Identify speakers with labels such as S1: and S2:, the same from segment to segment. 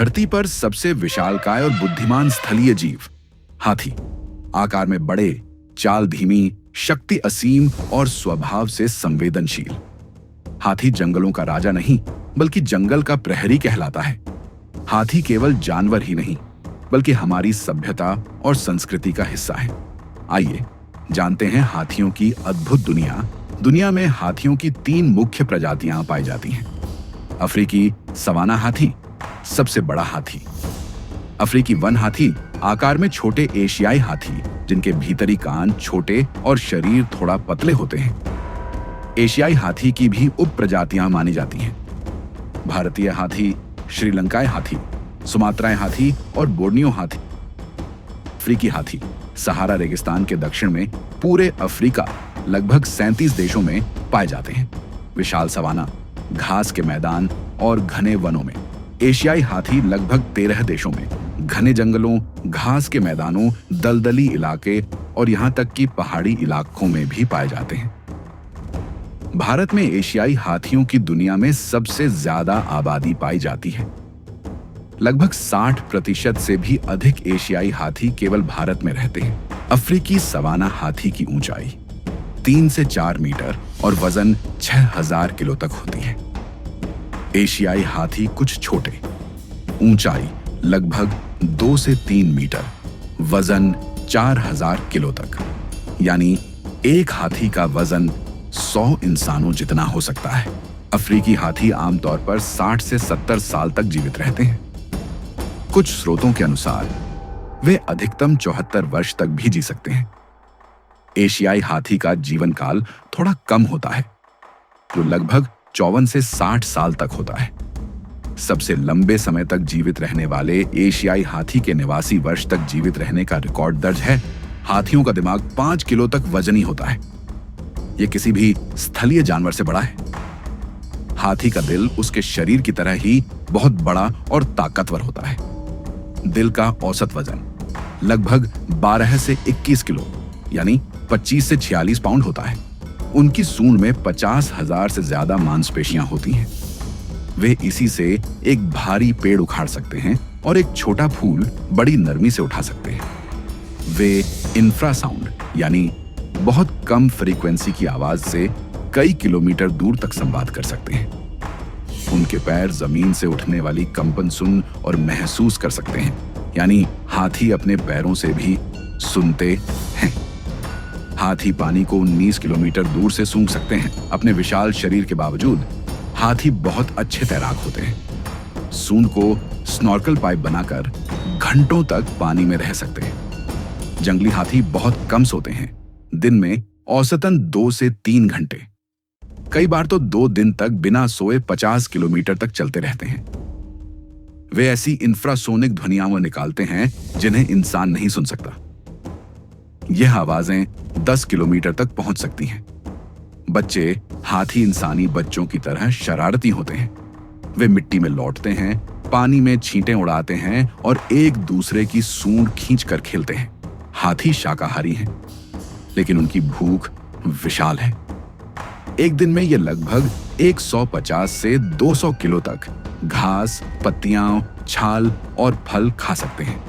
S1: धरती पर सबसे विशालकाय और बुद्धिमान स्थलीय जीव हाथी। आकार में बड़े, चाल धीमी, शक्ति असीम और स्वभाव से संवेदनशील। हाथी जंगलों का राजा नहीं बल्कि जंगल का प्रहरी कहलाता है। हाथी केवल जानवर ही नहीं बल्कि हमारी सभ्यता और संस्कृति का हिस्सा है। आइए जानते हैं हाथियों की अद्भुत दुनिया। दुनिया में हाथियों की 3 मुख्य प्रजातियां पाई जाती हैं। अफ्रीकी सवाना हाथी, सबसे बड़ा हाथी। अफ्रीकी वन हाथी, आकार में छोटे एशियाई हाथी जिनके भीतरी कान छोटे और शरीर थोड़ा पतले होते हैं। एशियाई हाथी की भी उप प्रजातियां मानी जाती हैं। भारतीय हाथी, श्रीलंकाई हाथी, सुमात्राई हाथी और बोर्नियो हाथी। अफ्रीकी हाथी सहारा रेगिस्तान के दक्षिण में पूरे अफ्रीका लगभग 37 देशों में पाए जाते हैं। विशाल सवाना, घास के मैदान और घने वनों में। एशियाई हाथी लगभग 13 देशों में घने जंगलों, घास के मैदानों, दलदली इलाके और यहां तक कि पहाड़ी इलाकों में भी पाए जाते हैं। भारत में एशियाई हाथियों की दुनिया में सबसे ज्यादा आबादी पाई जाती है। लगभग 60% से भी अधिक एशियाई हाथी केवल भारत में रहते हैं। अफ्रीकी सवाना हाथी की ऊंचाई 3 से 4 मीटर और वजन 6000 किलो तक होती है। एशियाई हाथी कुछ छोटे, ऊंचाई लगभग 2 से 3 मीटर, वजन 4000 किलो तक, यानी एक हाथी का वजन 100 इंसानों जितना हो सकता है। अफ्रीकी हाथी आमतौर पर 60 से 70 साल तक जीवित रहते हैं। कुछ स्रोतों के अनुसार वे अधिकतम 74 वर्ष तक भी जी सकते हैं। एशियाई हाथी का जीवन काल थोड़ा कम होता है, जो लगभग 54 से 60 साल तक होता है। सबसे लंबे समय तक जीवित रहने वाले एशियाई हाथी के 89 वर्ष तक जीवित रहने का रिकॉर्ड दर्ज है। हाथियों का दिमाग 5 किलो तक वजनी होता है। यह किसी भी स्थलीय जानवर से बड़ा है। हाथी का दिल उसके शरीर की तरह ही बहुत बड़ा और ताकतवर होता है। दिल का औसत वजन लगभग 12 से 21 किलो यानी 25 से 46 पाउंड होता है। उनकी सूंड में 50,000 से ज्यादा मांसपेशियां होती हैं। वे इसी से एक भारी पेड़ उखाड़ सकते हैं और एक छोटा फूल बड़ी नरमी से उठा सकते हैं। वे इंफ्रासाउंड यानी बहुत कम फ्रीक्वेंसी की आवाज से कई किलोमीटर दूर तक संवाद कर सकते हैं। उनके पैर जमीन से उठने वाली कंपन सुन और महसूस कर सकते हैं, यानी हाथी अपने पैरों से भी सुनते हैं। हाथी पानी को 19 किलोमीटर दूर से सूंघ सकते हैं। अपने विशाल शरीर के बावजूद हाथी बहुत अच्छे तैराक होते हैं। सूंड को स्नॉर्कल पाइप बनाकर घंटों तक पानी में रह सकते हैं। जंगली हाथी बहुत कम सोते हैं, दिन में औसतन 2 से 3 घंटे। कई बार तो 2 दिन तक बिना सोए 50 किलोमीटर तक चलते रहते हैं। वे ऐसी इंफ्रासोनिक ध्वनियां निकालते हैं जिन्हें इंसान नहीं सुन सकता। यह आवाजें 10 किलोमीटर तक पहुंच सकती हैं। बच्चे हाथी इंसानी बच्चों की तरह शरारती होते हैं। वे मिट्टी में लौटते हैं, पानी में छींटे उड़ाते हैं और एक दूसरे की सूंड खींचकर खेलते हैं। हाथी शाकाहारी हैं, लेकिन उनकी भूख विशाल है। एक दिन में ये लगभग 150 से 200 किलो तक घास, पत्तियां, छाल और फल खा सकते हैं।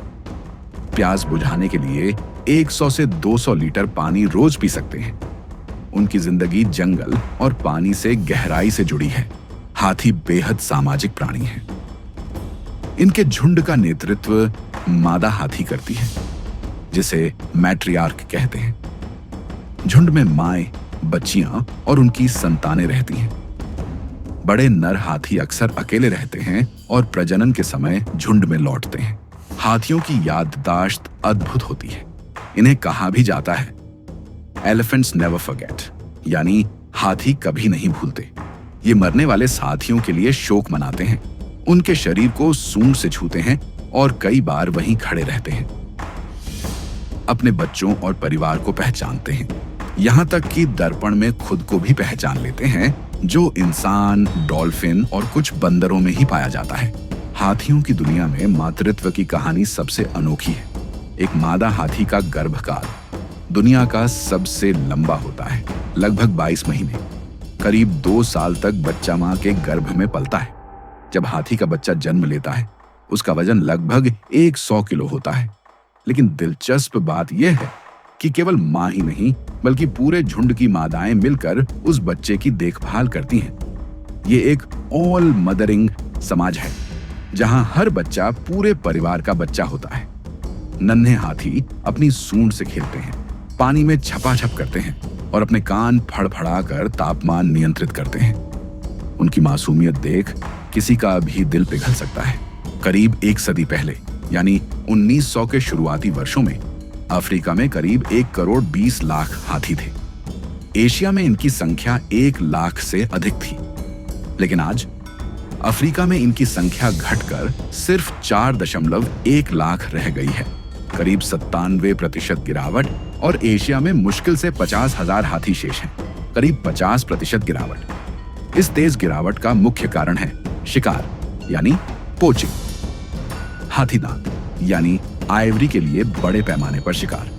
S1: प्यास बुझाने के लिए 100 से 200 लीटर पानी रोज पी सकते हैं। उनकी जिंदगी जंगल और पानी से गहराई से जुड़ी है। हाथी बेहद सामाजिक प्राणी हैं। इनके झुंड का नेतृत्व मादा हाथी करती है, जिसे मैट्रियार्क कहते हैं। झुंड में माएं, बच्चियां और उनकी संतानें रहती हैं। बड़े नर हाथी अक्सर अकेले रहते हैं और प्रजनन के समय झुंड में लौटते हैं। हाथियों की याददाश्त अद्भुत होती है। इन्हें कहा भी जाता है एलिफेंट्स नेवर फॉरगेट, यानी हाथी कभी नहीं भूलते। ये मरने वाले साथियों के लिए शोक मनाते हैं, उनके शरीर को सूंड से छूते हैं और कई बार वहीं खड़े रहते हैं। अपने बच्चों और परिवार को पहचानते हैं, यहां तक कि दर्पण में खुद को भी पहचान लेते हैं, जो इंसान, डॉल्फिन और कुछ बंदरों में ही पाया जाता है। हाथियों की दुनिया में मातृत्व की कहानी सबसे अनोखी है। एक मादा हाथी का गर्भकाल दुनिया का सबसे लंबा होता है, लगभग 22 महीने। करीब 2 साल तक बच्चा मां के गर्भ में पलता है। जब हाथी का बच्चा जन्म लेता है, उसका वजन लगभग 100 किलो होता है। लेकिन दिलचस्प बात यह है कि केवल मां ही नहीं बल्कि पूरे झुंड की मादाएं मिलकर उस बच्चे की देखभाल करती हैं। ये एक ऑल मदरिंग समाज है जहां हर बच्चा पूरे परिवार का बच्चा होता है। नन्हे हाथी अपनी सूंड से खेलते हैं, पानी में छपाछप करते हैं और अपने कान फड़फड़ाकर तापमान नियंत्रित करते हैं। उनकी मासूमियत देख किसी का भी दिल पिघल सकता है। करीब एक सदी पहले यानी 1900 के शुरुआती वर्षों में अफ्रीका में करीब 1 करोड़ 20 लाख हाथी थे। एशिया में इनकी संख्या 1 लाख से अधिक थी। लेकिन आज अफ्रीका में इनकी संख्या घटकर सिर्फ 4.1 लाख रह गई है, करीब 97% गिरावट। और एशिया में मुश्किल से 50,000 हाथी शेष हैं, करीब 50% गिरावट। इस तेज गिरावट का मुख्य कारण है शिकार यानी पोचिंग, हाथी दांत यानी आइवरी के लिए बड़े पैमाने पर शिकार,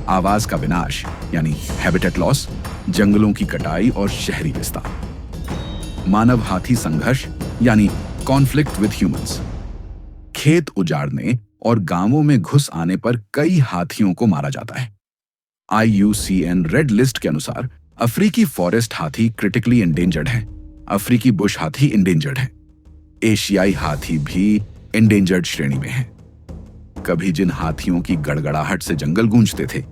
S1: आवास का विनाश यानी हैबिटेट लॉस, जंगलों की कटाई और शहरी विस्तार, मानव हाथी संघर्ष यानी कॉन्फ्लिक्ट विद ह्यूमंस, खेत उजाड़ने और गांवों में घुस आने पर कई हाथियों को मारा जाता है। IUCN रेड लिस्ट के अनुसार अफ्रीकी फॉरेस्ट हाथी क्रिटिकली एंडेंजर्ड है, अफ्रीकी बुश हाथी एंडेंजर्ड है, एशियाई हाथी भी एंडेंजर्ड श्रेणी में है। कभी जिन हाथियों की गड़गड़ाहट से जंगल गूंजते थे,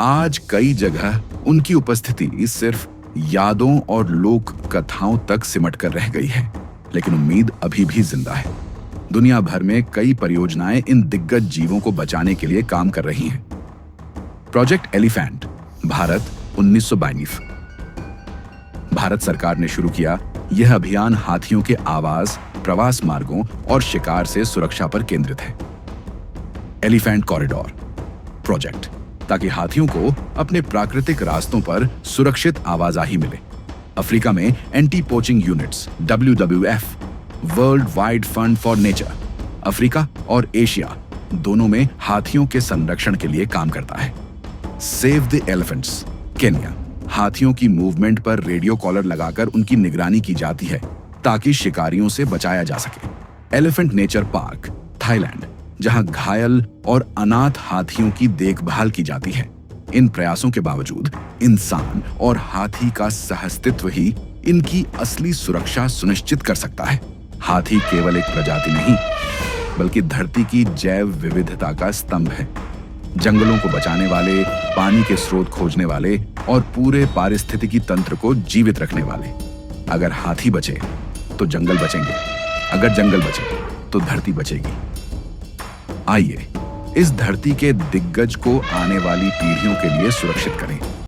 S1: आज कई जगह उनकी उपस्थिति सिर्फ यादों और लोक कथाओं तक सिमट कर रह गई है। लेकिन उम्मीद अभी भी जिंदा है। दुनिया भर में कई परियोजनाएं इन दिग्गज जीवों को बचाने के लिए काम कर रही हैं। Project elephant Bharat 1992। भारत सरकार ने शुरू किया यह अभियान हाथियों के आवास, प्रवास मार्गों और शिकार से सुरक्षा पर केंद्रित है। एलिफेंट कॉरिडोर प्रोजेक्ट, ताकि हाथियों को अपने प्राकृतिक रास्तों पर सुरक्षित आवाजाही मिले। अफ्रीका में anti poaching units WWF, world wide fund for nature, Africa और एशिया दोनों में हाथियों के संरक्षण के लिए काम करता है। सेव द एलिफेंट्स केन्या, हाथियों की मूवमेंट पर रेडियो कॉलर लगाकर उनकी निगरानी की जाती है ताकि शिकारियों से बचाया जा सके। एलिफेंट नेचर पार्क थाईलैंड, जहां घायल और अनाथ हाथियों की देखभाल की जाती है। इन प्रयासों के बावजूद इंसान और हाथी का सहअस्तित्व ही इनकी असली सुरक्षा सुनिश्चित कर सकता है। हाथी केवल एक प्रजाति नहीं बल्कि धरती की जैव विविधता का स्तंभ है, जंगलों को बचाने वाले, पानी के स्रोत खोजने वाले और पूरे पारिस्थितिकी तंत्र को जीवित रखने वाले। अगर हाथी बचे तो जंगल बचेंगे, अगर जंगल बचे तो धरती बचेगी। आइए इस धरती के दिग्गज को आने वाली पीढ़ियों के लिए सुरक्षित करें।